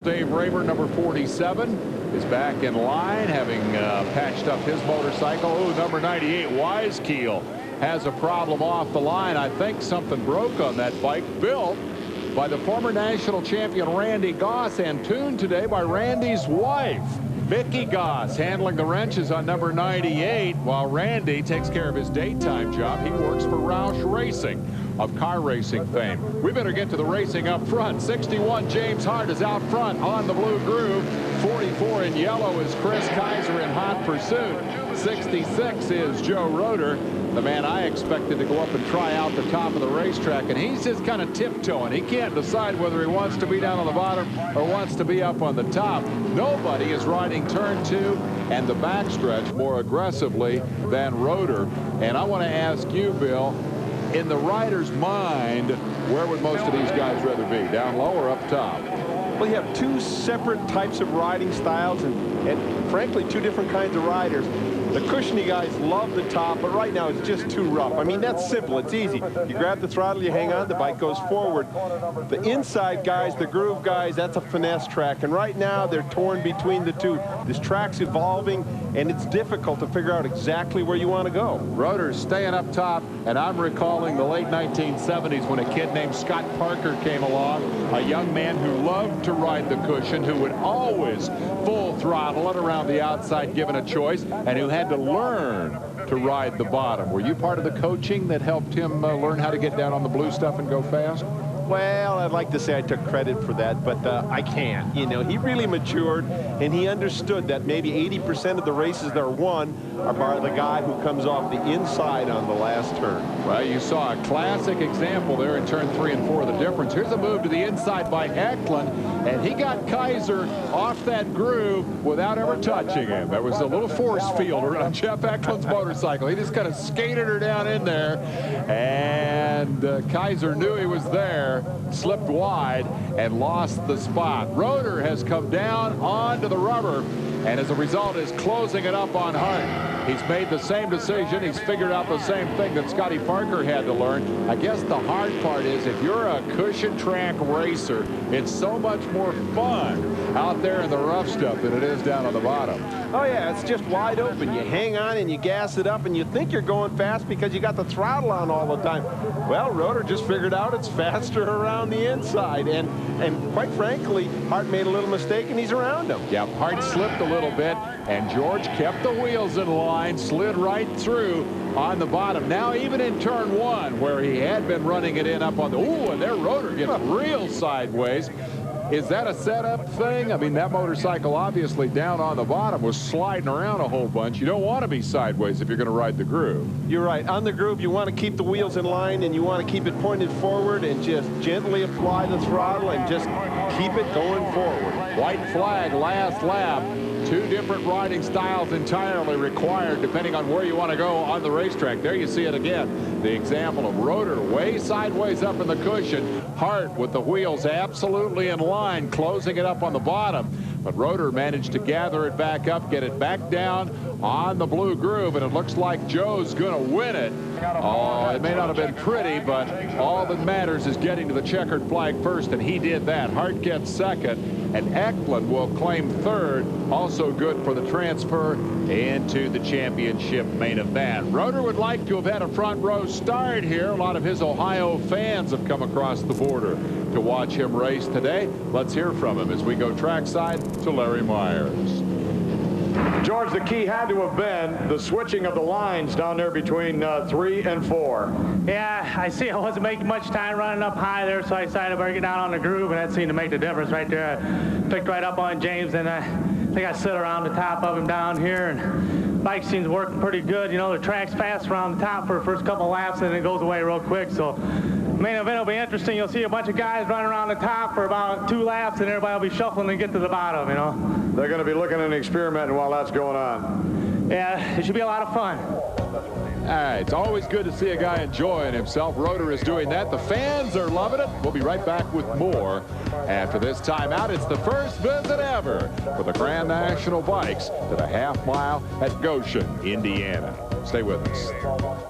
Dave Rayburn, number 47, is back in line, having patched up his motorcycle. Oh, number 98, Wisekeel, has a problem off the line. I think something broke on that bike, built by the former national champion Randy Goss and tuned today by Randy's wife, Mickey Goss, handling the wrenches on number 98, while Randy takes care of his daytime job. He works for Roush Racing of car racing fame. We better get to the racing up front. 61, James Hart, is out front on the blue groove. 44 in yellow is Chris Kaiser in hot pursuit. 66 is Joe Roeder, the man I expected to go up and try out the top of the racetrack, and he's just kind of tiptoeing. He can't decide whether he wants to be down on the bottom or wants to be up on the top. Nobody is riding turn 2 and the backstretch more aggressively than Roeder. And I want to ask you, Bill, in the rider's mind, where would most of these guys rather be, down low or up top? Well, you have two separate types of riding styles and frankly, two different kinds of riders. The cushiony guys love the top, but right now it's just too rough. I mean, that's simple. It's easy. You grab the throttle, you hang on, the bike goes forward. The inside guys, the groove guys, that's a finesse track. And right now, they're torn between the two. This track's evolving, and it's difficult to figure out exactly where you want to go. Roeder's staying up top, and I'm recalling the late 1970s when a kid named Scott Parker came along, a young man who loved to ride the cushion, who would always full throttle it around the outside given a choice, and who had to learn to ride the bottom. Were you part of the coaching that helped him learn how to get down on the blue stuff and go fast? Well, I'd like to say I took credit for that, but I can't. You know, he really matured, and he understood that maybe 80% of the races that are won are by the guy who comes off the inside on the last turn. Well, you saw a classic example there in turn 3 and 4 of the difference. Here's a move to the inside by Eklund, and he got Kaiser off that groove without ever touching him. There was a little force field around Jeff Eklund's motorcycle. He just kind of skated her down in there, and Kaiser knew he was there, slipped wide, and lost the spot. Roeder has come down onto the rubber, and as a result is closing it up on Hart. He's made the same decision. He's figured out the same thing that Scotty Parker had to learn. I guess the hard part is if you're a cushion track racer, it's so much more fun out there in the rough stuff than it is down on the bottom. Oh yeah, it's just wide open. You hang on and you gas it up and you think you're going fast because you got the throttle on all the time. Well, Roeder just figured out it's faster around the inside, and quite frankly, Hart made a little mistake and he's around him. Yeah, Hart slipped a little bit, and George kept the wheels in line, slid right through on the bottom. Now even in turn 1, where he had been running it in up on the, ooh, and there Roeder gets real sideways. Is that a setup thing? I mean, that motorcycle obviously down on the bottom was sliding around a whole bunch. You don't want to be sideways if you're going to ride the groove. You're right. On the groove, you want to keep the wheels in line and you want to keep it pointed forward and just gently apply the throttle and just keep it going forward. White flag, last lap. Two different riding styles entirely required depending on where you want to go on the racetrack. There you see it again. The example of Roeder way sideways up in the cushion. Hart with the wheels absolutely in line, closing it up on the bottom. But Roeder managed to gather it back up, get it back down on the blue groove, and it looks like Joe's going to win it. Oh, it may not have been pretty, but all that matters is getting to the checkered flag first, and he did that. Hart gets second, and Eklund will claim third. Also good for the transfer into the championship main event. Roeder would like to have had a front row start here. A lot of his Ohio fans have come across the border to watch him race today. Let's hear from him as we go trackside to Larry Myers. George, the key had to have been the switching of the lines down there between 3 and 4. Yeah, I see I wasn't making much time running up high there, so I decided to better get down on the groove, and that seemed to make the difference right there. I picked right up on James, and I think I slid around the top of him down here, and bike seems working pretty good. You know, the track's fast around the top for the first couple laps, and it goes away real quick, so main event will be interesting. You'll see a bunch of guys running around the top for about 2 laps, and everybody will be shuffling to get to the bottom, you know. They're going to be looking and experimenting while that's going on. Yeah, it should be a lot of fun. All right, it's always good to see a guy enjoying himself. Roeder is doing that. The fans are loving it. We'll be right back with more after this timeout. It's the first visit ever for the Grand National Bikes to the half mile at Goshen, Indiana. Stay with us.